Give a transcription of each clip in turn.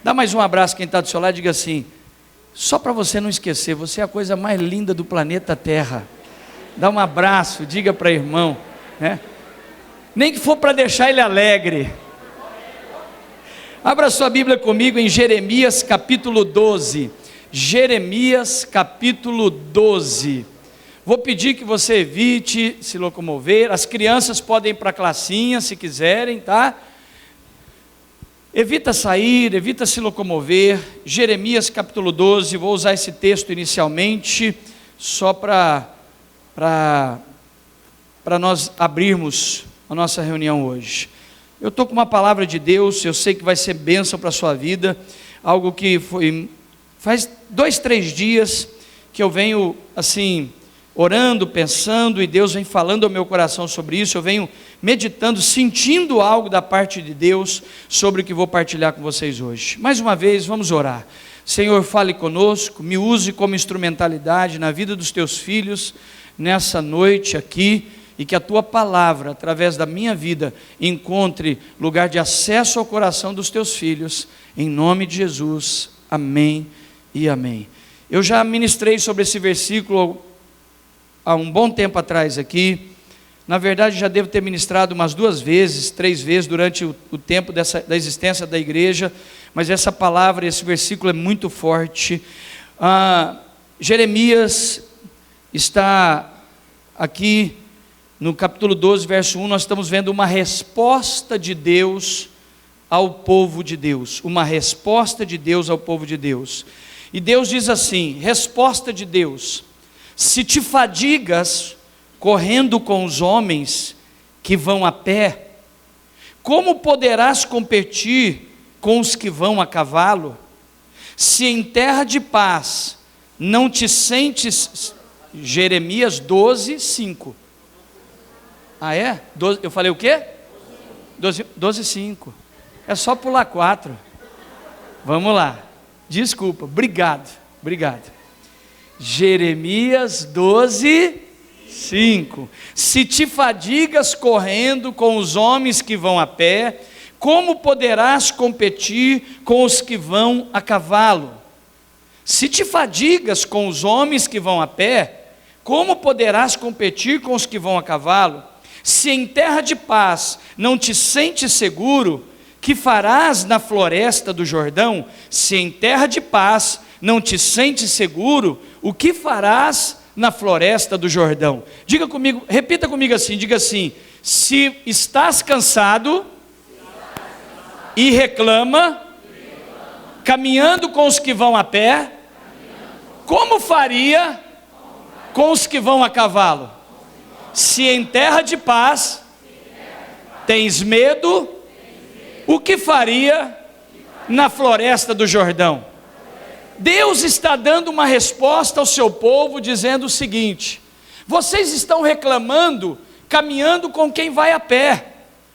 Dá mais um abraço quem está do seu lado e diga assim: só para você não esquecer, você é a coisa mais linda do planeta Terra. Dá um abraço, diga para irmão, né? Nem que for para deixar ele alegre. Abra sua Bíblia comigo em Jeremias capítulo 12. Jeremias capítulo 12. Vou pedir que você evite se locomover. As crianças podem ir para a classinha se quiserem, tá? Evita sair, evita se locomover. Jeremias capítulo 12, vou usar esse texto inicialmente, só para nós abrirmos a nossa reunião hoje. Eu estou com uma palavra de Deus, eu sei que vai ser bênção para a sua vida, algo que faz 2, 3 dias que eu venho assim, orando, pensando, e Deus vem falando ao meu coração sobre isso. Eu venho meditando, sentindo algo da parte de Deus sobre o que vou partilhar com vocês hoje. Mais uma vez, vamos orar. Senhor, fale conosco, me use como instrumentalidade na vida dos teus filhos, nessa noite aqui, e que a tua palavra, através da minha vida, encontre lugar de acesso ao coração dos teus filhos, em nome de Jesus, amém e amém. Eu já ministrei sobre esse versículo há um bom tempo atrás aqui. Na verdade já devo ter ministrado umas 2 vezes, 3 vezes durante o tempo da existência da igreja, mas essa palavra, esse versículo é muito forte. Jeremias está aqui no capítulo 12, verso 1, nós estamos vendo uma resposta de Deus ao povo de Deus, uma resposta de Deus ao povo de Deus. E Deus diz assim, resposta de Deus: se te fadigas correndo com os homens que vão a pé, como poderás competir com os que vão a cavalo? Se em terra de paz não te sentes... Jeremias 12, 5. Ah é? 12, eu falei o quê? 12, 5. É só pular 4. Vamos lá. Desculpa, obrigado. Jeremias 12, 5. Se te fadigas correndo com os homens que vão a pé, como poderás competir com os que vão a cavalo? Se te fadigas com os homens que vão a pé, como poderás competir com os que vão a cavalo? Se em terra de paz não te sentes seguro, que farás na floresta do Jordão? Se em terra de paz não te sentes seguro, o que farás na floresta do Jordão? Diga comigo, repita comigo assim, diga assim: se estás cansado e reclama, caminhando com os que vão a pé, como faria com os que vão a cavalo? Se em terra de paz tens medo, o que faria na floresta do Jordão? Deus está dando uma resposta ao seu povo, dizendo o seguinte: vocês estão reclamando, caminhando com quem vai a pé.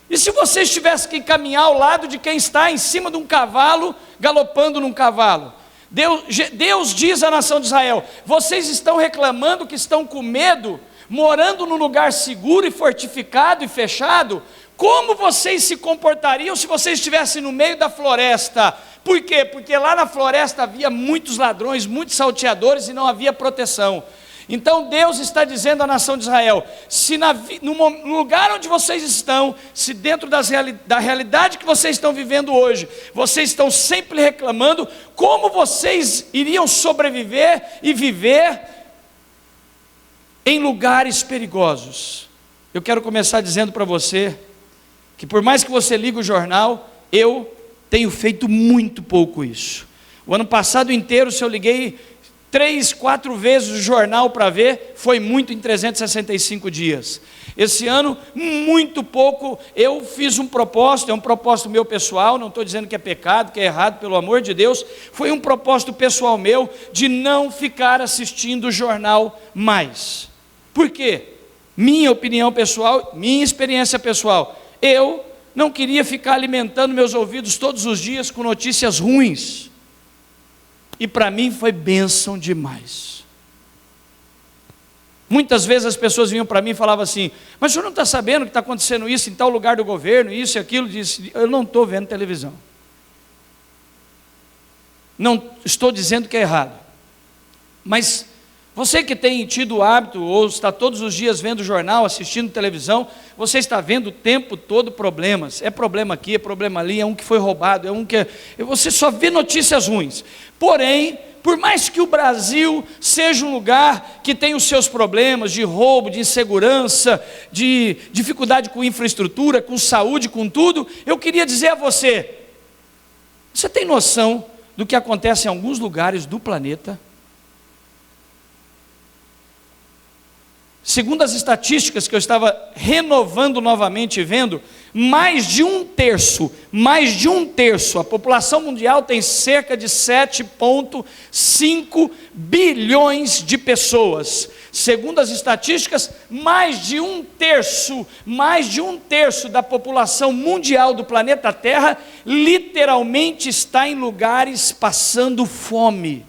E se vocês tivessem que caminhar ao lado de quem está em cima de um cavalo, galopando num cavalo? Deus diz à nação de Israel: vocês estão reclamando que estão com medo, morando num lugar seguro e fortificado e fechado. Como vocês se comportariam se vocês estivessem no meio da floresta? Por quê? Porque lá na floresta havia muitos ladrões, muitos salteadores e não havia proteção. Então Deus está dizendo à nação de Israel: se no lugar onde vocês estão, se dentro da realidade que vocês estão vivendo hoje, vocês estão sempre reclamando, como vocês iriam sobreviver e viver em lugares perigosos? Eu quero começar dizendo para você que por mais que você ligue o jornal, eu tenho feito muito pouco isso. O ano passado inteiro, se eu liguei 3, 4 vezes o jornal para ver, foi muito em 365 dias. Esse ano, muito pouco. Eu fiz um propósito, é um propósito meu pessoal, não estou dizendo que é pecado, que é errado, pelo amor de Deus. Foi um propósito pessoal meu, de não ficar assistindo o jornal mais. Por quê? Minha opinião pessoal, minha experiência pessoal. Eu não queria ficar alimentando meus ouvidos todos os dias com notícias ruins. E para mim foi bênção demais. Muitas vezes as pessoas vinham para mim e falavam assim: mas o senhor não está sabendo que está acontecendo isso em tal lugar do governo, isso e aquilo? Disse: eu não estou vendo televisão. Não estou dizendo que é errado, mas você que tem tido o hábito, ou está todos os dias vendo jornal, assistindo televisão, você está vendo o tempo todo problemas. É problema aqui, é problema ali, é um que foi roubado, é um que... Você só vê notícias ruins. Porém, por mais que o Brasil seja um lugar que tem os seus problemas de roubo, de insegurança, de dificuldade com infraestrutura, com saúde, com tudo, eu queria dizer a você, você tem noção do que acontece em alguns lugares do planeta? Segundo as estatísticas que eu estava renovando novamente vendo, mais de um terço, a população mundial tem cerca de 7,5 bilhões de pessoas. Segundo as estatísticas, mais de um terço da população mundial do planeta Terra literalmente está em lugares passando fome.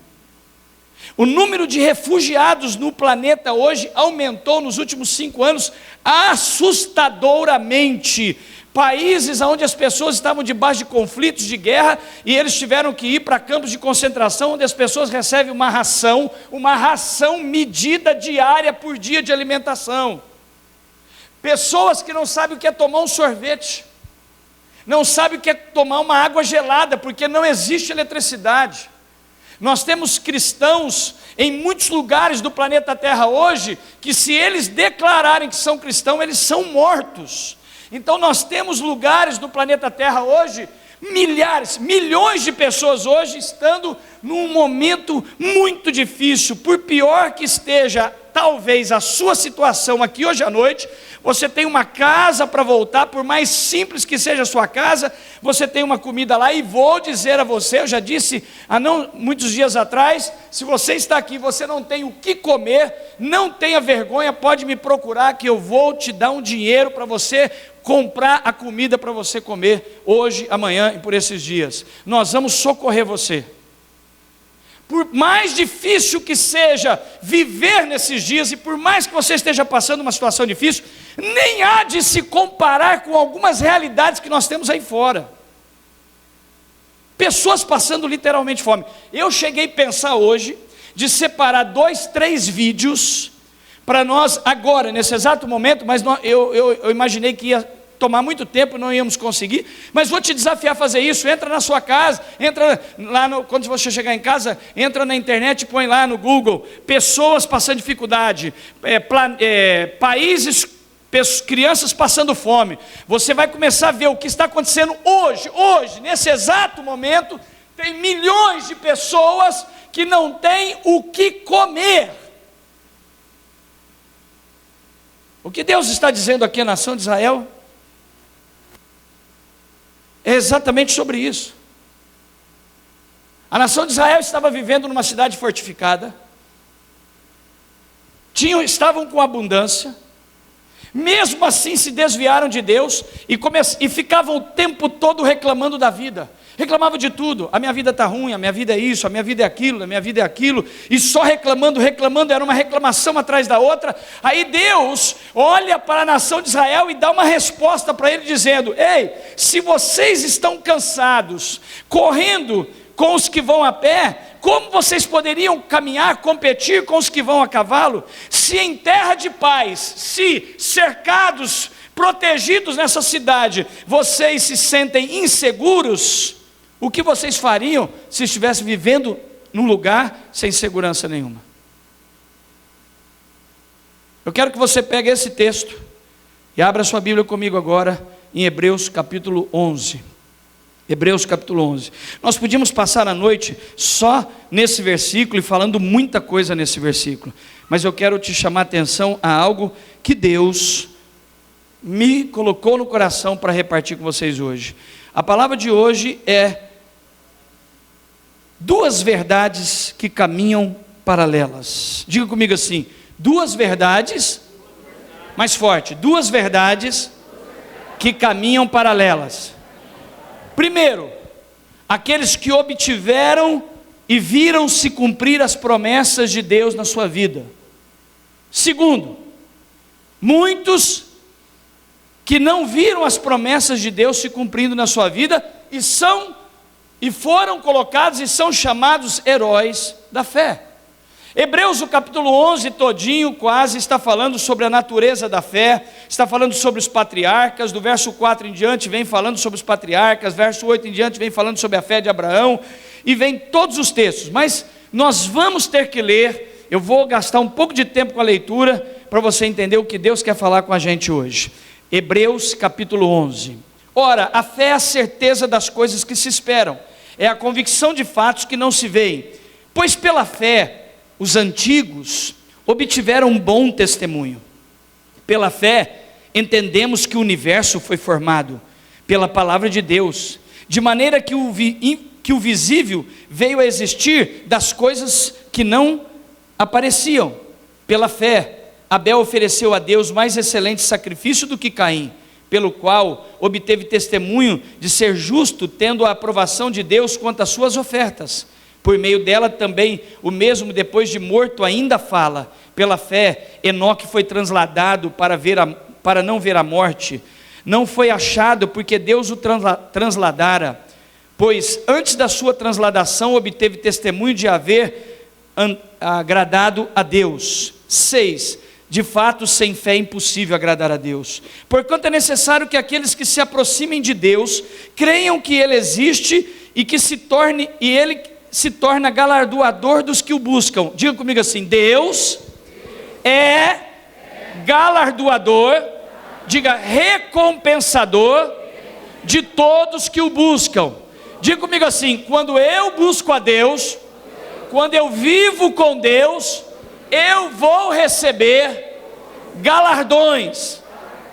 O número de refugiados no planeta hoje aumentou nos últimos 5 anos assustadoramente. Países onde as pessoas estavam debaixo de conflitos, de guerra, e eles tiveram que ir para campos de concentração, onde as pessoas recebem uma ração medida diária por dia de alimentação. Pessoas que não sabem o que é tomar um sorvete, não sabem o que é tomar uma água gelada, porque não existe eletricidade. Nós temos cristãos em muitos lugares do planeta Terra hoje, que se eles declararem que são cristãos, eles são mortos. Então nós temos lugares no planeta Terra hoje, milhões de pessoas hoje estando num momento muito difícil. Por pior que esteja talvez a sua situação aqui hoje à noite, você tem uma casa para voltar, por mais simples que seja a sua casa, você tem uma comida lá, e vou dizer a você, eu já disse há muitos dias atrás, se você está aqui e você não tem o que comer, não tenha vergonha, pode me procurar que eu vou te dar um dinheiro para você comprar a comida para você comer hoje, amanhã e por esses dias. Nós vamos socorrer você. Por mais difícil que seja viver nesses dias, e por mais que você esteja passando uma situação difícil, nem há de se comparar com algumas realidades que nós temos aí fora. Pessoas passando literalmente fome. Eu cheguei a pensar hoje de separar 2, 3 vídeos para nós agora, nesse exato momento, mas eu imaginei que ia tomar muito tempo, não íamos conseguir, mas vou te desafiar a fazer isso. Entra na sua casa, entra lá quando você chegar em casa, entra na internet e põe lá no Google, pessoas passando dificuldade, países, crianças passando fome. Você vai começar a ver o que está acontecendo hoje, nesse exato momento, tem milhões de pessoas que não têm o que comer. O que Deus está dizendo aqui à nação de Israel é exatamente sobre isso. A nação de Israel estava vivendo numa cidade fortificada, estavam com abundância, mesmo assim se desviaram de Deus e ficavam o tempo todo reclamando da vida. Reclamava de tudo, a minha vida está ruim, a minha vida é isso, a minha vida é aquilo, a minha vida é aquilo, e só reclamando, era uma reclamação atrás da outra. Aí Deus olha para a nação de Israel e dá uma resposta para ele dizendo: ei, se vocês estão cansados, correndo com os que vão a pé, como vocês poderiam caminhar, competir com os que vão a cavalo? Se em terra de paz, se cercados, protegidos nessa cidade, vocês se sentem inseguros, o que vocês fariam se estivessem vivendo num lugar sem segurança nenhuma? Eu quero que você pegue esse texto e abra sua Bíblia comigo agora em Hebreus capítulo 11. Hebreus capítulo 11. Nós podíamos passar a noite só nesse versículo e falando muita coisa nesse versículo, mas eu quero te chamar a atenção a algo que Deus me colocou no coração para repartir com vocês hoje. A palavra de hoje é 2 verdades que caminham paralelas. Diga comigo assim: 2 verdades, mais forte, 2 verdades que caminham paralelas. Primeiro, aqueles que obtiveram e viram se cumprir as promessas de Deus na sua vida. Segundo, muitos que não viram as promessas de Deus se cumprindo na sua vida e são e foram colocados e são chamados heróis da fé. Hebreus, o capítulo 11 todinho quase está falando sobre a natureza da fé, está falando sobre os patriarcas, do verso 4 em diante vem falando sobre os patriarcas, verso 8 em diante vem falando sobre a fé de Abraão, e vem todos os textos, mas nós vamos ter que ler. Eu vou gastar um pouco de tempo com a leitura, para você entender o que Deus quer falar com a gente hoje. Hebreus capítulo 11. Ora, a fé é a certeza das coisas que se esperam, é a convicção de fatos que não se veem, pois pela fé os antigos obtiveram um bom testemunho. Pela fé, entendemos que o universo foi formado pela palavra de Deus, de maneira que o visível veio a existir das coisas que não apareciam. Pela fé, Abel ofereceu a Deus mais excelente sacrifício do que Caim, pelo qual obteve testemunho de ser justo, tendo a aprovação de Deus quanto às suas ofertas. Por meio dela também, o mesmo depois de morto ainda fala. Pela fé, Enoque foi transladado para não ver a morte. Não foi achado porque Deus o transladara, pois antes da sua transladação obteve testemunho de haver agradado a Deus. 6. De fato, sem fé é impossível agradar a Deus. Porquanto é necessário que aqueles que se aproximem de Deus creiam que Ele existe e que Ele se torna galardoador dos que o buscam. Diga comigo assim: Deus é galardoador, diga recompensador de todos que o buscam. Diga comigo assim: quando eu busco a Deus, quando eu vivo com Deus, eu vou receber galardões,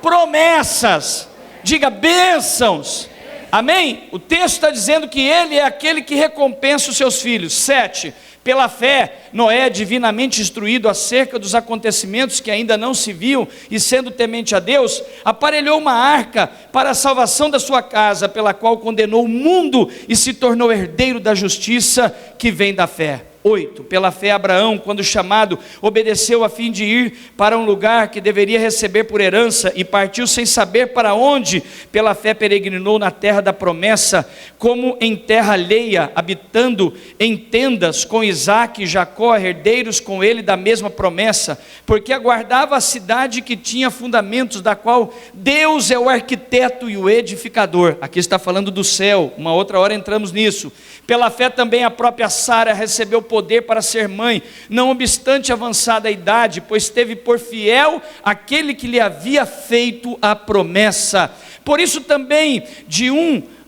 promessas, diga bênçãos. Amém? O texto está dizendo que Ele é aquele que recompensa os seus filhos. 7. Pela fé, Noé, divinamente instruído acerca dos acontecimentos que ainda não se viam, e sendo temente a Deus, aparelhou uma arca para a salvação da sua casa, pela qual condenou o mundo e se tornou herdeiro da justiça que vem da fé. 8. Pela fé, Abraão, quando chamado, obedeceu a fim de ir para um lugar que deveria receber por herança, e partiu sem saber para onde. Pela fé peregrinou na terra da promessa, como em terra alheia, habitando em tendas com Isaque e Jacó, herdeiros com ele da mesma promessa, porque aguardava a cidade que tinha fundamentos, da qual Deus é o arquiteto e o edificador. Aqui está falando do céu, uma outra hora entramos nisso. Pela fé também a própria Sara recebeu poder para ser mãe, não obstante avançada a idade, pois teve por fiel aquele que lhe havia feito a promessa. Por isso também de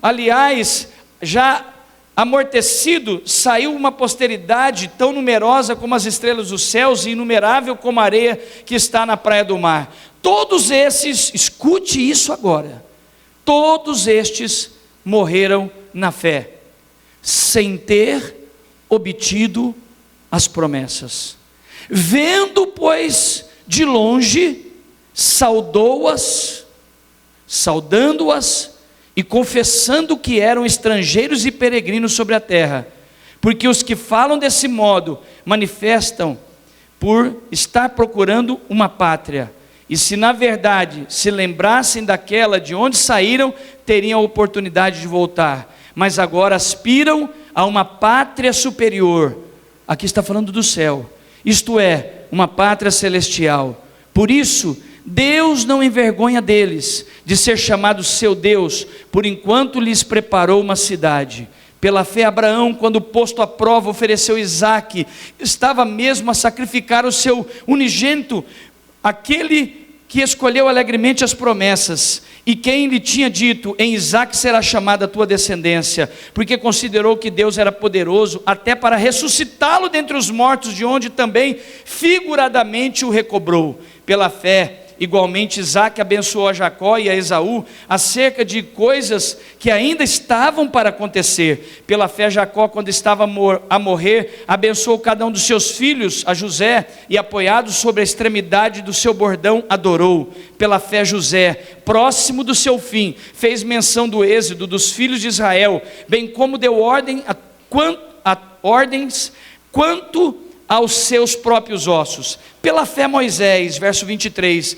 aliás, já amortecido, saiu uma posteridade tão numerosa como as estrelas dos céus e inumerável como a areia que está na praia do mar. Todos esses, escute isso agora, todos estes morreram na fé, sem ter obtido as promessas. Vendo, pois, de longe, saudando-as e confessando que eram estrangeiros e peregrinos sobre a terra, porque os que falam desse modo manifestam por estar procurando uma pátria, e se na verdade se lembrassem daquela de onde saíram, teriam a oportunidade de voltar, mas agora aspiram a uma pátria superior. Aqui está falando do céu, isto é, uma pátria celestial. Por isso, Deus não envergonha deles, de ser chamado seu Deus, por enquanto lhes preparou uma cidade. Pela fé, Abraão, quando posto à prova, ofereceu Isaque, estava mesmo a sacrificar o seu unigênito, aquele que escolheu alegremente as promessas, e quem lhe tinha dito: em Isaque será chamada a tua descendência, porque considerou que Deus era poderoso até para ressuscitá-lo dentre os mortos, de onde também figuradamente o recobrou. Pela fé, igualmente Isaque abençoou a Jacó e a Esaú acerca de coisas que ainda estavam para acontecer. Pela fé, Jacó, quando estava a morrer, abençoou cada um dos seus filhos, a José, e apoiado sobre a extremidade do seu bordão, adorou. Pela fé, José, próximo do seu fim, fez menção do êxodo dos filhos de Israel, bem como deu ordens quanto aos seus próprios ossos. Pela fé Moisés, verso 23,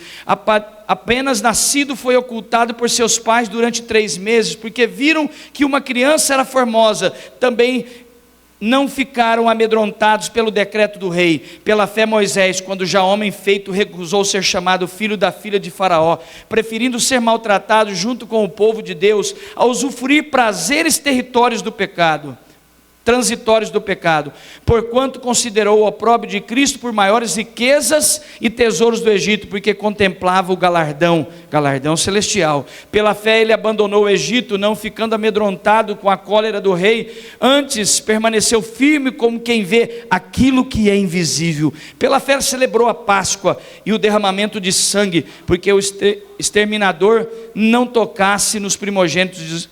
apenas nascido foi ocultado por seus pais durante 3 meses, porque viram que uma criança era formosa, também não ficaram amedrontados pelo decreto do rei. Pela fé Moisés, quando já homem feito, recusou ser chamado filho da filha de Faraó, preferindo ser maltratado junto com o povo de Deus, a usufruir prazeres transitórios do pecado, porquanto considerou o opróbrio de Cristo por maiores riquezas e tesouros do Egito, porque contemplava o galardão celestial. Pela fé ele abandonou o Egito, não ficando amedrontado com a cólera do rei, antes permaneceu firme como quem vê aquilo que é invisível. Pela fé celebrou a Páscoa e o derramamento de sangue, porque o exterminador não tocasse nos primogênitos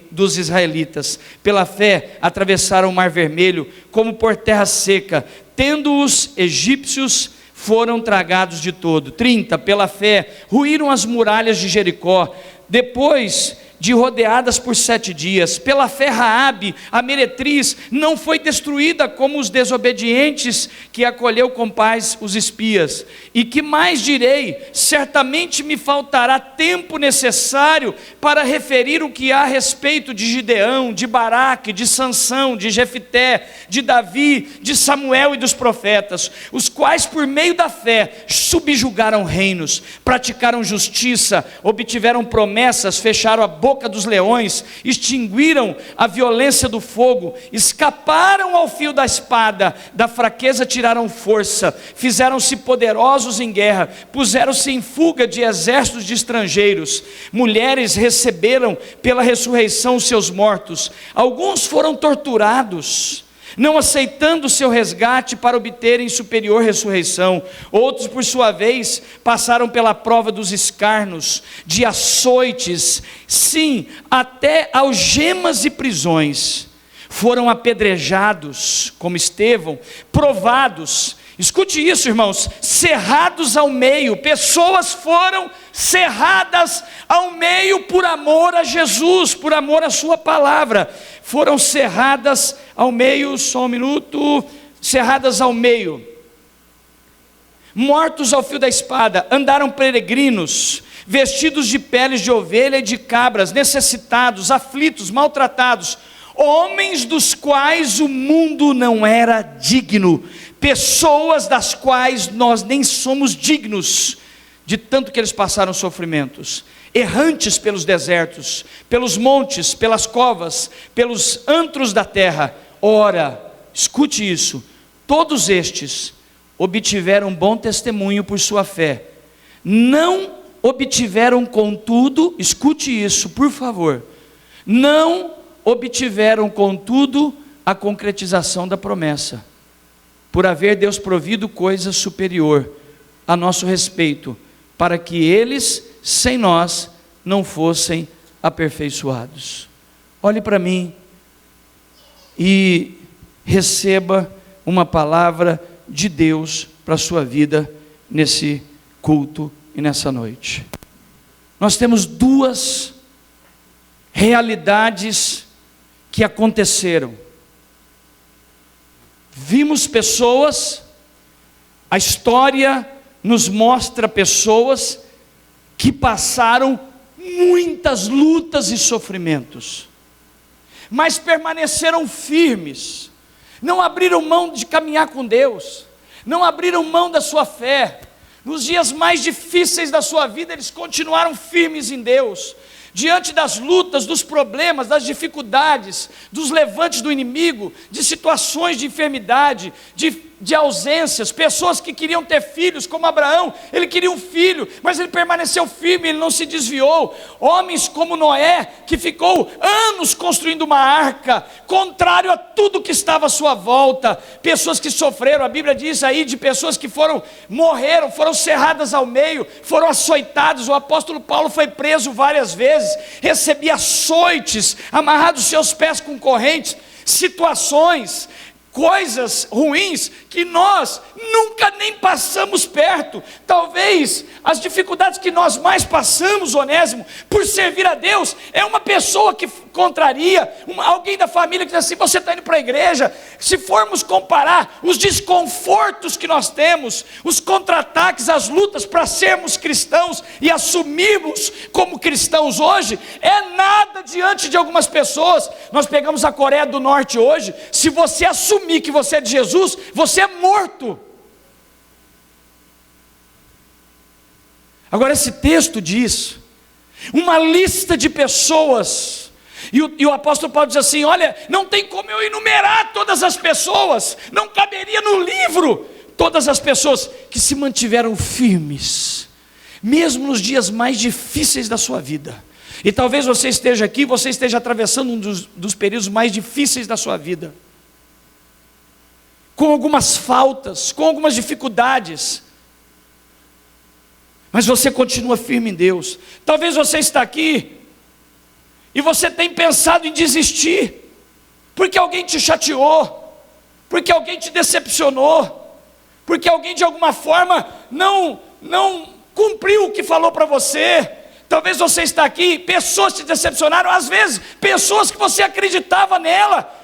dos israelitas. Pela fé atravessaram o mar vermelho como por terra seca, tendo os egípcios foram tragados de todo. 30, pela fé ruíram as muralhas de Jericó, depois de rodeadas por 7 dias. Pela fé Raabe, a meretriz, não foi destruída como os desobedientes, que acolheu com paz os espias. E que mais direi? Certamente me faltará tempo necessário para referir o que há a respeito de Gideão, de Baraque, de Sansão, de Jefté, de Davi, de Samuel e dos profetas, os quais por meio da fé subjugaram reinos, praticaram justiça, obtiveram promessas, fecharam a boca dos leões, extinguiram a violência do fogo, escaparam ao fio da espada, da fraqueza tiraram força, fizeram-se poderosos em guerra, puseram-se em fuga de exércitos de estrangeiros. Mulheres receberam pela ressurreição os seus mortos, alguns foram torturados, não aceitando o seu resgate para obterem superior ressurreição. Outros, por sua vez, passaram pela prova dos escarnos, de açoites, sim, até algemas e prisões. Foram apedrejados, como Estevão, provados. Escute isso, irmãos, cerrados ao meio. Pessoas foram cerradas ao meio por amor a Jesus, por amor à sua palavra. Foram cerradas ao meio, só um minuto, cerradas ao meio. Mortos ao fio da espada, andaram peregrinos, vestidos de peles de ovelha e de cabras, necessitados, aflitos, maltratados, homens dos quais o mundo não era digno, pessoas das quais nós nem somos dignos, de tanto que eles passaram sofrimentos, errantes pelos desertos, pelos montes, pelas covas, pelos antros da terra. Ora, escute isso, todos estes obtiveram bom testemunho por sua fé, não obtiveram contudo, escute isso por favor, não obtiveram contudo a concretização da promessa, por haver Deus provido coisa superior a nosso respeito, para que eles, sem nós, não fossem aperfeiçoados. Olhe para mim e receba uma palavra de Deus para a sua vida nesse culto e nessa noite. Nós temos 2 realidades que aconteceram. Vimos pessoas, a história nos mostra pessoas que passaram muitas lutas e sofrimentos, mas permaneceram firmes, não abriram mão de caminhar com Deus, não abriram mão da sua fé. Nos dias mais difíceis da sua vida, eles continuaram firmes em Deus, diante das lutas, dos problemas, das dificuldades, dos levantes do inimigo, de situações de enfermidade, de ausências, pessoas que queriam ter filhos, como Abraão, ele queria um filho, mas ele permaneceu firme, ele não se desviou. Homens como Noé, que ficou anos construindo uma arca, contrário a tudo que estava à sua volta. Pessoas que sofreram, a Bíblia diz aí de pessoas que morreram, foram cerradas ao meio, foram açoitados. O apóstolo Paulo foi preso várias vezes, recebia açoites, amarrados seus pés com correntes, situações, coisas ruins que nós nunca nem passamos perto. Talvez as dificuldades que nós mais passamos, Onésimo, por servir a Deus, é uma pessoa que contraria, alguém da família que diz assim: você está indo para a igreja. Se formos comparar os desconfortos que nós temos, os contra-ataques, as lutas para sermos cristãos e assumirmos como cristãos hoje, é nada diante de algumas pessoas. Nós pegamos a Coreia do Norte hoje. Se você assumir que você é de Jesus, você é morto. Agora esse texto diz uma lista de pessoas, e o apóstolo Paulo diz assim: olha, não tem como eu enumerar todas as pessoas, não caberia no livro todas as pessoas que se mantiveram firmes, mesmo nos dias mais difíceis da sua vida. E talvez você esteja aqui, você esteja atravessando um dos períodos mais difíceis da sua vida, com algumas faltas, com algumas dificuldades, mas você continua firme em Deus. Talvez você está aqui e você tem pensado em desistir, porque alguém te chateou, porque alguém te decepcionou, porque alguém de alguma forma não cumpriu o que falou para você. Talvez você está aqui, pessoas te decepcionaram, às vezes pessoas que você acreditava nela,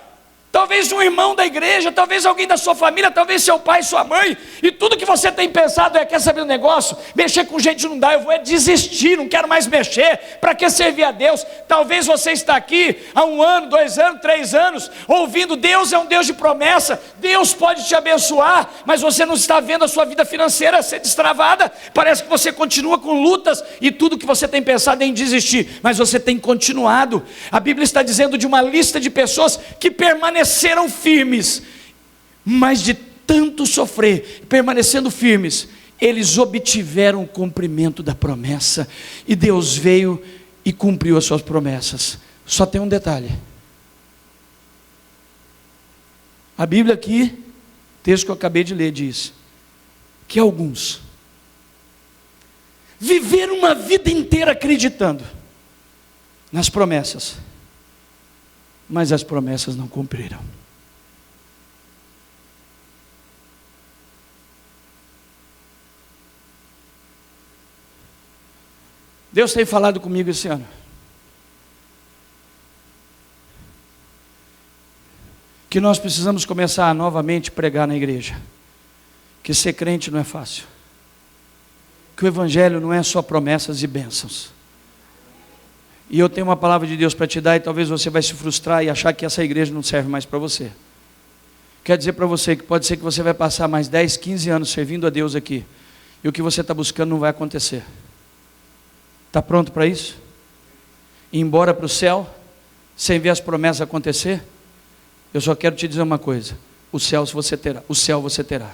talvez um irmão da igreja, talvez alguém da sua família, talvez seu pai, sua mãe, e tudo que você tem pensado é: quer saber um negócio? Mexer com gente não dá, eu vou desistir, não quero mais mexer, para que servir a Deus? Talvez você está aqui há 1 ano, 2 anos, 3 anos, ouvindo: Deus é um Deus de promessa, Deus pode te abençoar, mas você não está vendo a sua vida financeira ser destravada, parece que você continua com lutas, e tudo que você tem pensado é em desistir, mas você tem continuado. A Bíblia está dizendo de uma lista de pessoas que permaneceram firmes, mas de tanto sofrer, permanecendo firmes, eles obtiveram o cumprimento da promessa, e Deus veio e cumpriu as suas promessas. Só tem um detalhe: a Bíblia aqui, o texto que eu acabei de ler, diz que alguns viveram uma vida inteira acreditando nas promessas, mas as promessas não cumpriram. Deus tem falado comigo esse ano que nós precisamos começar a novamente pregar na igreja que ser crente não é fácil, que o evangelho não é só promessas e bênçãos. E eu tenho uma palavra de Deus para te dar, e talvez você vai se frustrar e achar que essa igreja não serve mais para você. Quero dizer para você que pode ser que você vai passar mais 10, 15 anos servindo a Deus aqui, e o que você está buscando não vai acontecer. Está pronto para isso? Ir embora para o céu, sem ver as promessas acontecer? Eu só quero te dizer uma coisa: o céu você terá.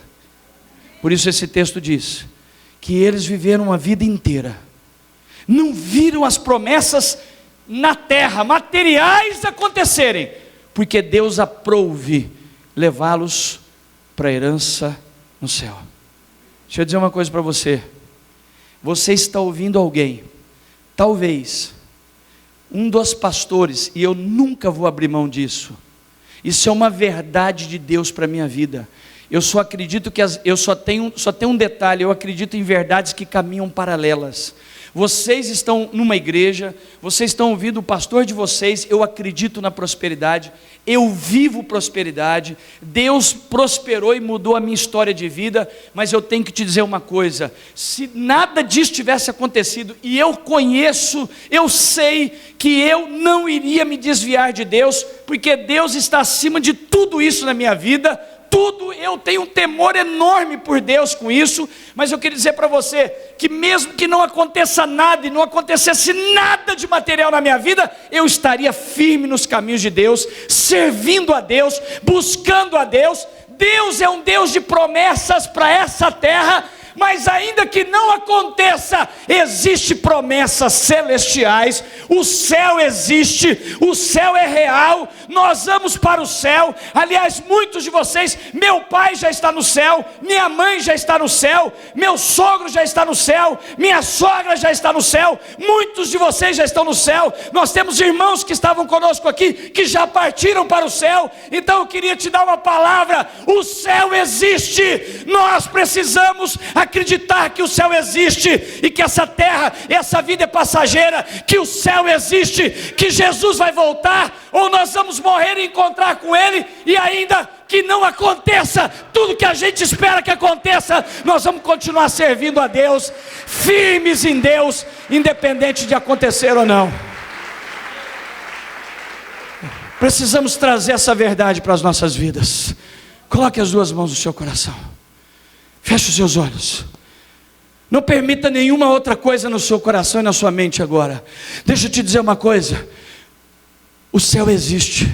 Por isso esse texto diz que eles viveram uma vida inteira, não viram as promessas na terra, materiais, acontecerem, porque Deus aprouve levá-los para a herança no céu. Deixa eu dizer uma coisa para você: você está ouvindo alguém, talvez um dos pastores, e eu nunca vou abrir mão disso, isso é uma verdade de Deus para a minha vida. Eu só acredito que só tem um detalhe: eu acredito em verdades que caminham paralelas. Vocês estão numa igreja, vocês estão ouvindo o pastor de vocês: eu acredito na prosperidade, eu vivo prosperidade, Deus prosperou e mudou a minha história de vida. Mas eu tenho que te dizer uma coisa: se nada disso tivesse acontecido, e eu conheço, eu sei que eu não iria me desviar de Deus, porque Deus está acima de tudo isso na minha vida. Tudo, eu tenho um temor enorme por Deus com isso. Mas eu queria dizer para você que mesmo que não aconteça nada, e não acontecesse nada de material na minha vida, eu estaria firme nos caminhos de Deus, servindo a Deus, buscando a Deus. Deus é um Deus de promessas para essa terra, mas ainda que não aconteça, existem promessas celestiais, o céu existe, o céu é real, nós vamos para o céu. Aliás, muitos de vocês, meu pai já está no céu, minha mãe já está no céu, meu sogro já está no céu, minha sogra já está no céu, muitos de vocês já estão no céu. Nós temos irmãos que estavam conosco aqui, que já partiram para o céu. Então eu queria te dar uma palavra: o céu existe. Nós precisamos acreditar que o céu existe, e que essa terra, essa vida é passageira, que o céu existe, que Jesus vai voltar, ou nós vamos morrer e encontrar com Ele, e ainda que não aconteça tudo que a gente espera que aconteça, nós vamos continuar servindo a Deus, firmes em Deus, independente de acontecer ou não. Precisamos trazer essa verdade para as nossas vidas. Coloque as duas mãos no seu coração, feche os seus olhos, não permita nenhuma outra coisa no seu coração e na sua mente agora. Deixa eu te dizer uma coisa: o céu existe.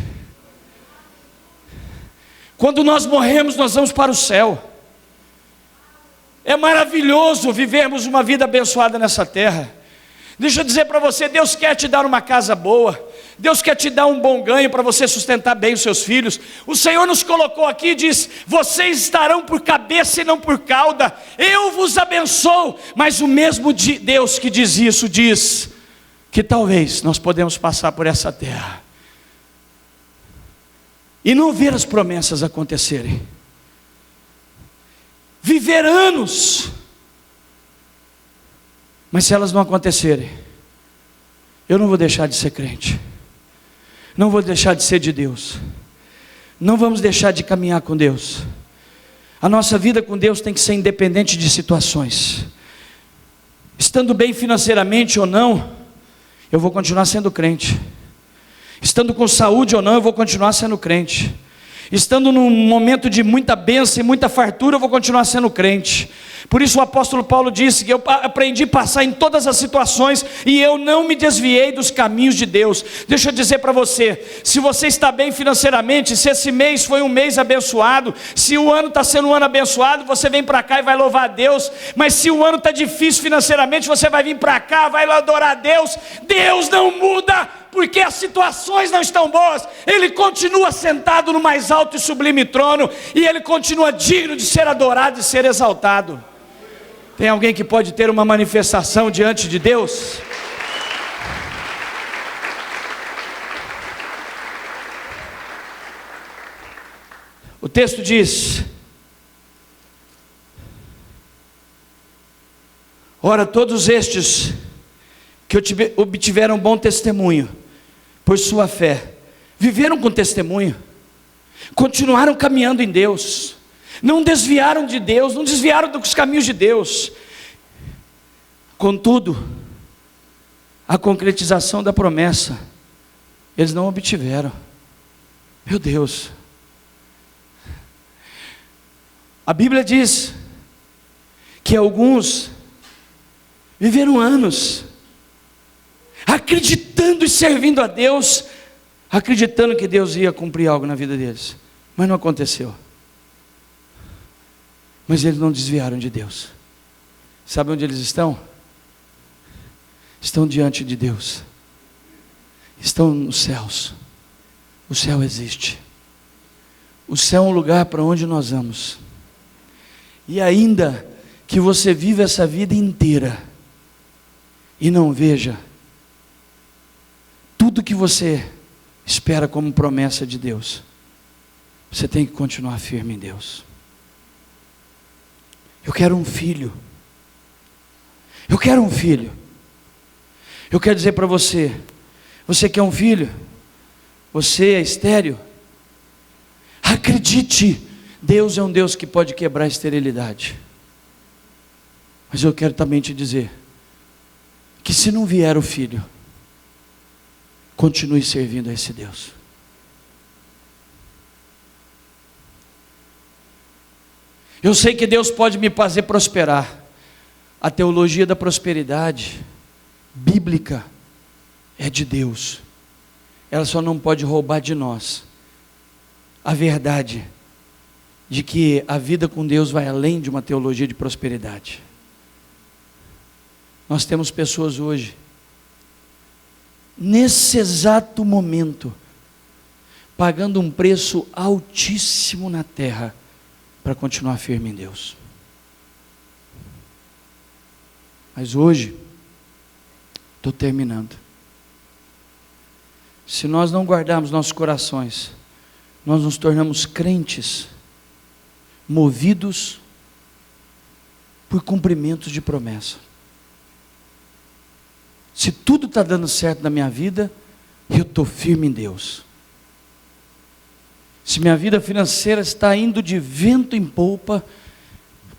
Quando nós morremos, nós vamos para o céu. É maravilhoso vivermos uma vida abençoada nessa terra. Deixa eu dizer para você, Deus quer te dar uma casa boa, Deus quer te dar um bom ganho para você sustentar bem os seus filhos. O Senhor nos colocou aqui e diz: vocês estarão por cabeça e não por cauda, eu vos abençoo. Mas o mesmo Deus que diz isso, diz que talvez nós podemos passar por essa terra e não ver as promessas acontecerem, viver anos, mas se elas não acontecerem, eu não vou deixar de ser crente, não vou deixar de ser de Deus, não vamos deixar de caminhar com Deus. A nossa vida com Deus tem que ser independente de situações. Estando bem financeiramente ou não, eu vou continuar sendo crente. Estando com saúde ou não, eu vou continuar sendo crente. Estando num momento de muita bênção e muita fartura, eu vou continuar sendo crente. Por isso o apóstolo Paulo disse que eu aprendi a passar em todas as situações e eu não me desviei dos caminhos de Deus. Deixa eu dizer para você, se você está bem financeiramente, se esse mês foi um mês abençoado, se o ano está sendo um ano abençoado, você vem para cá e vai louvar a Deus. Mas se o ano está difícil financeiramente, você vai vir para cá, vai adorar a Deus. Deus não muda, porque as situações não estão boas. Ele continua sentado no mais alto e sublime trono, e Ele continua digno de ser adorado e ser exaltado. Tem alguém que pode ter uma manifestação diante de Deus? O texto diz: ora, todos estes que obtiveram bom testemunho por sua fé, viveram com testemunho, continuaram caminhando em Deus, não desviaram de Deus, não desviaram dos caminhos de Deus. Contudo, a concretização da promessa eles não obtiveram. Meu Deus, a Bíblia diz que alguns viveram anos acreditando e servindo a Deus, acreditando que Deus ia cumprir algo na vida deles, mas não aconteceu. Mas eles não desviaram de Deus. Sabe onde eles estão? Estão diante de Deus, estão nos céus. O céu existe. O céu é um lugar para onde nós vamos. E ainda que você viva essa vida inteira e não veja tudo que você espera como promessa de Deus, você tem que continuar firme em Deus. Eu quero um filho. Eu quero um filho. Eu quero dizer para você, você quer um filho? Você é estéril? Acredite, Deus é um Deus que pode quebrar a esterilidade. Mas eu quero também te dizer que se não vier o filho, continue servindo a esse Deus. Eu sei que Deus pode me fazer prosperar. A teologia da prosperidade bíblica é de Deus. Ela só não pode roubar de nós a verdade de que a vida com Deus vai além de uma teologia de prosperidade. Nós temos pessoas hoje, nesse exato momento, pagando um preço altíssimo na terra, para continuar firme em Deus. Mas hoje, estou terminando. Se nós não guardarmos nossos corações, nós nos tornamos crentes, movidos por cumprimentos de promessa. Se tudo está dando certo na minha vida, eu estou firme em Deus. Se minha vida financeira está indo de vento em polpa,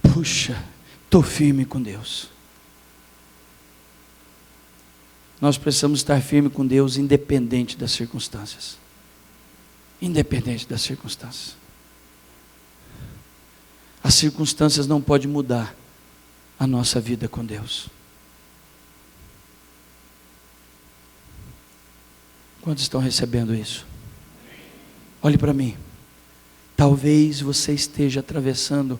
puxa, estou firme com Deus. Nós precisamos estar firme com Deus, independente das circunstâncias. Independente das circunstâncias. As circunstâncias não podem mudar a nossa vida com Deus. Quantos estão recebendo isso? Olhe para mim. Talvez você esteja atravessando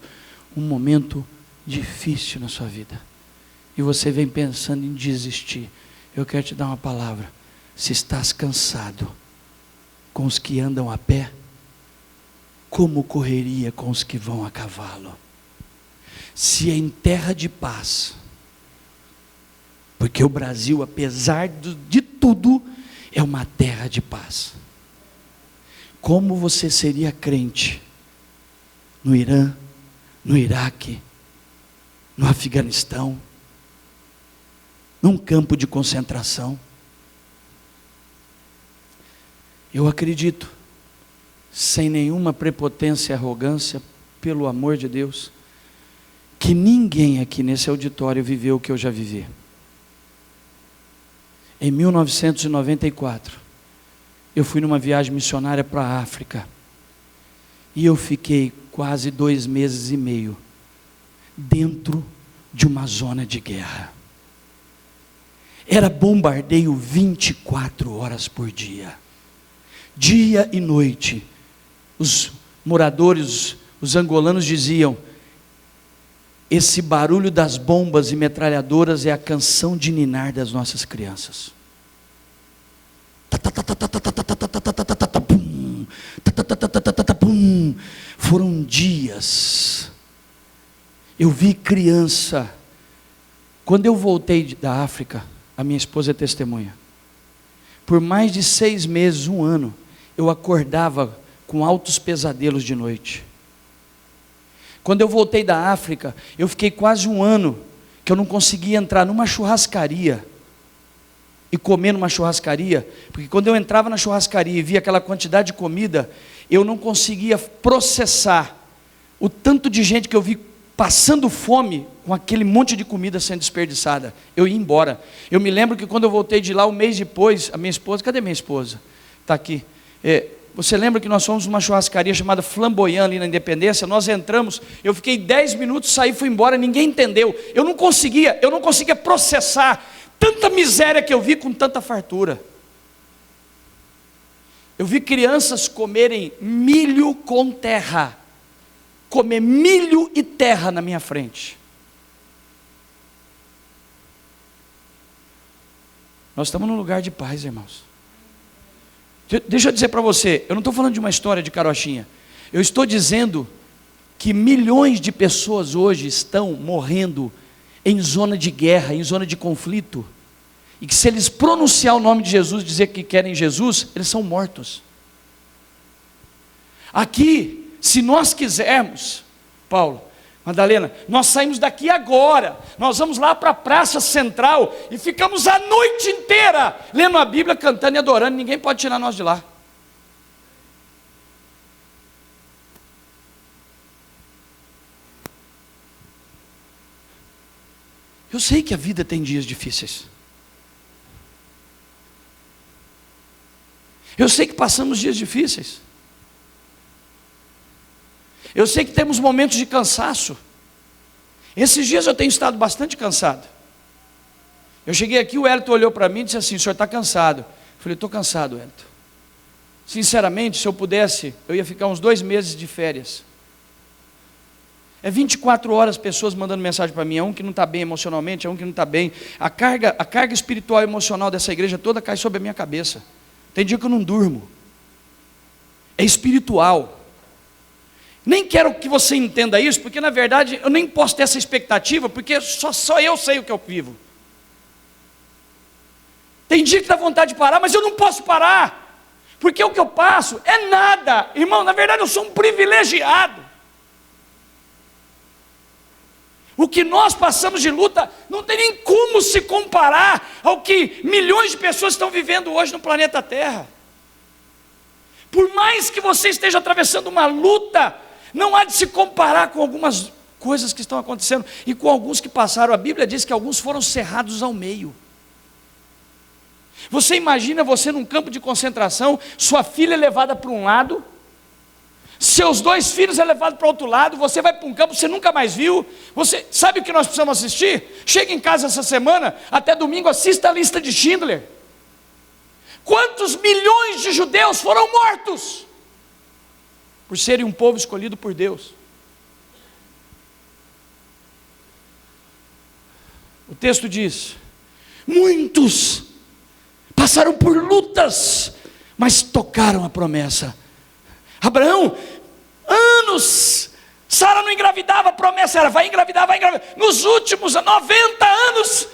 um momento difícil na sua vida, e você vem pensando em desistir. Eu quero te dar uma palavra. Se estás cansado com os que andam a pé, como correria com os que vão a cavalo? Se é em terra de paz, porque o Brasil, apesar de tudo, é uma terra de paz. Como você seria crente no Irã, no Iraque, no Afeganistão, num campo de concentração? Eu acredito, sem nenhuma prepotência e arrogância, pelo amor de Deus, que ninguém aqui nesse auditório viveu o que eu já vivi. Em 1994, eu fui numa viagem missionária para a África, e eu fiquei quase 2 meses e meio dentro de uma zona de guerra. Era bombardeio 24 horas por dia, dia e noite. Os moradores, os angolanos diziam: esse barulho das bombas e metralhadoras é a canção de ninar das nossas crianças. Foram dias. Eu vi criança. Quando eu voltei da África, a minha esposa é testemunha, por mais de 6 meses, 1 ano, eu acordava com altos pesadelos de noite. Quando eu voltei da África, eu fiquei quase 1 ano que eu não conseguia entrar numa churrascaria e comer numa churrascaria, porque quando eu entrava na churrascaria e via aquela quantidade de comida, eu não conseguia processar o tanto de gente que eu vi passando fome com aquele monte de comida sendo desperdiçada. Eu ia embora. Eu me lembro que quando eu voltei de lá, 1 mês depois, a minha esposa, cadê minha esposa? Está aqui. Você lembra que nós fomos numa churrascaria chamada Flamboyant ali na Independência? Nós entramos, eu fiquei 10 minutos, saí, fui embora, ninguém entendeu. Eu não conseguia processar tanta miséria que eu vi com tanta fartura. Eu vi crianças comerem milho com terra, comer milho e terra na minha frente. Nós estamos num lugar de paz, irmãos. Deixa eu dizer para você, eu não estou falando de uma história de carochinha. Eu estou dizendo que milhões de pessoas hoje estão morrendo em zona de guerra, em zona de conflito, e que se eles pronunciar o nome de Jesus, dizer que querem Jesus, eles são mortos. Aqui, se nós quisermos, Paulo, Madalena, nós saímos daqui agora, nós vamos lá para a praça central e ficamos a noite inteira lendo a Bíblia, cantando e adorando, ninguém pode tirar nós de lá. Eu sei que a vida tem dias difíceis, eu sei que passamos dias difíceis, eu sei que temos momentos de cansaço. Esses dias eu tenho estado bastante cansado. Eu cheguei aqui, o Hélito olhou para mim e disse assim: o senhor está cansado? Eu falei: estou cansado, Hélito. Sinceramente, se eu pudesse, eu ia ficar uns 2 meses de férias. É 24 horas pessoas mandando mensagem para mim. É um que não está bem emocionalmente, é um que não está bem. A carga espiritual e emocional dessa igreja toda cai sobre a minha cabeça. Tem dia que eu não durmo. É espiritual. Nem quero que você entenda isso, porque na verdade eu nem posso ter essa expectativa, porque só eu sei o que eu vivo. Tem dia que dá vontade de parar, mas eu não posso parar, porque o que eu passo é nada. Irmão, na verdade eu sou um privilegiado. O que nós passamos de luta não tem nem como se comparar ao que milhões de pessoas estão vivendo hoje no planeta Terra. Por mais que você esteja atravessando uma luta, não há de se comparar com algumas coisas que estão acontecendo e com alguns que passaram. A Bíblia diz que alguns foram cerrados ao meio. Você imagina você num campo de concentração, sua filha é levada para um lado, seus 2 filhos é levado para o outro lado, você vai para um campo que você nunca mais viu. Você sabe o que nós precisamos assistir? Chega em casa essa semana, até domingo, assista a lista de Schindler. Quantos milhões de judeus foram mortos por serem um povo escolhido por Deus? O texto diz: muitos passaram por lutas, mas tocaram a promessa. Abraão, anos, Sara não engravidava, a promessa era: vai engravidar, vai engravidar. Nos últimos 90 anos,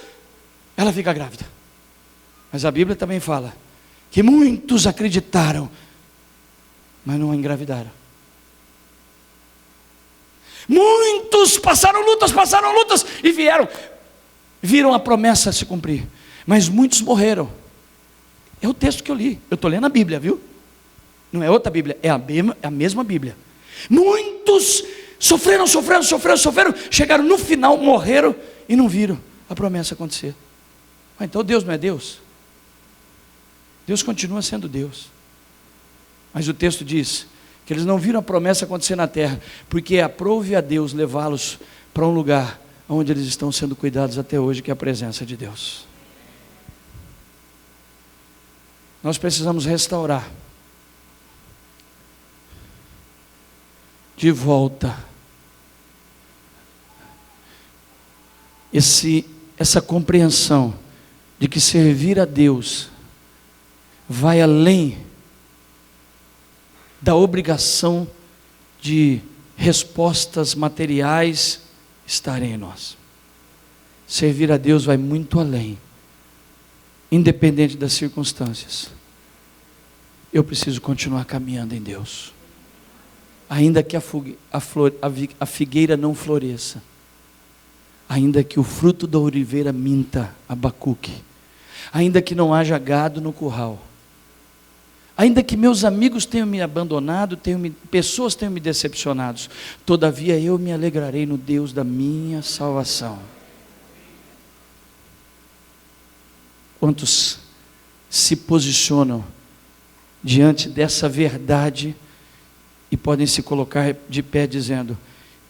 ela fica grávida. Mas a Bíblia também fala que muitos acreditaram, mas não engravidaram. Muitos passaram lutas e viram a promessa se cumprir, mas muitos morreram. É o texto que eu li, eu estou lendo a Bíblia, viu? Não é outra Bíblia, é a mesma Bíblia. Muitos sofreram, chegaram no final, morreram e não viram a promessa acontecer. Então Deus não é Deus? Deus continua sendo Deus. Mas o texto diz que eles não viram a promessa acontecer na terra, porque aprove a Deus levá-los para um lugar onde eles estão sendo cuidados até hoje, que é a presença de Deus. Nós precisamos restaurar de volta essa compreensão de que servir a Deus vai além da obrigação de respostas materiais estarem em nós. Servir a Deus vai muito além, independente das circunstâncias. Eu preciso continuar caminhando em Deus, ainda que a figueira não floresça, ainda que o fruto da oliveira minta, Abacuque, ainda que não haja gado no curral, ainda que meus amigos tenham me abandonado, pessoas tenham me decepcionado, todavia eu me alegrarei no Deus da minha salvação. Quantos se posicionam diante dessa verdade e podem se colocar de pé dizendo: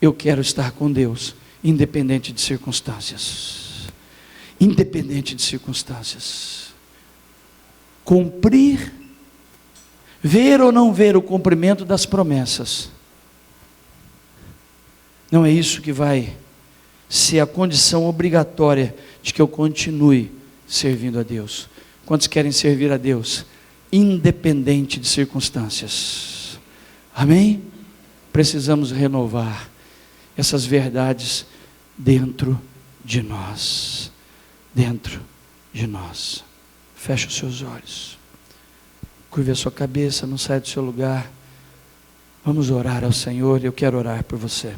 eu quero estar com Deus, independente de circunstâncias. Independente de circunstâncias. Cumprir, ver ou não ver o cumprimento das promessas, não é isso que vai ser a condição obrigatória de que eu continue servindo a Deus. Quantos querem servir a Deus independente de circunstâncias? Amém? Precisamos renovar essas verdades dentro de nós. Dentro de nós. Feche os seus olhos. Curve a sua cabeça, não saia do seu lugar. Vamos orar ao Senhor. Eu quero orar por você.